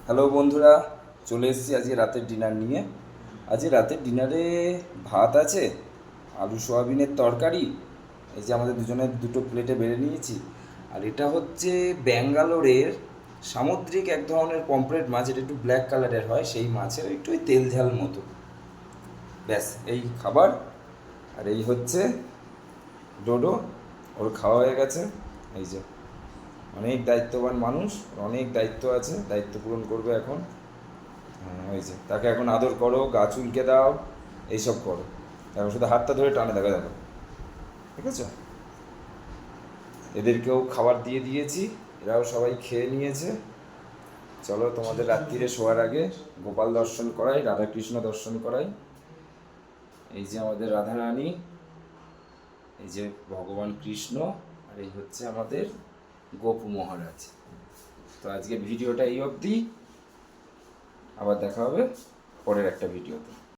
Hello বন্ধুরা, চলে এসেছি আজকে রাতের ডিনার নিয়ে। আজকে রাতের ডিনারে ভাত আছে, আলু সোয়াবিনের তরকারি, এই যে আমাদের দুজনের দুটো প্লেটে বেড়ে নিয়েছি। আর এটা হচ্ছে ব্যাঙ্গালোরের সামুদ্রিক এক ধরনের পমফ্রেট মাছ, এটা একটু ব্ল্যাক কালারের হয়, সেই মাছের একটু ওই তেল ঝাল মতো। ব্যাস এই খাবার। আর এই হচ্ছে ডোডো, ওর খাওয়া হয়ে গেছে। এই যে অনেক দায়িত্ববান মানুষ, অনেক দায়িত্ব আছে, দায়িত্ব পূরণ করবে এখন। হয়েছে, তাকে এখন আদর করো, গা চুলকে দাও, এইসব করো। এখন শুধু হাতটা ধরে টানে, দেখো দেখো, ঠিক আছে? এদেরকেও খাবার দিয়ে দিয়েছি, এরাও সবাই খেয়ে নিয়েছে। চলো তোমাদের রাত্রিরে শোয়ার আগে গোপাল দর্শন করাই, রাধাকৃষ্ণ দর্শন করাই। এই যে আমাদের রাধারানী, এই যে ভগবান কৃষ্ণ, আর এই হচ্ছে আমাদের গোপু মহারাজ। তো আজকে ভিডিওটা এই অবধি, আবার দেখা হবে পরের একটা ভিডিওতে।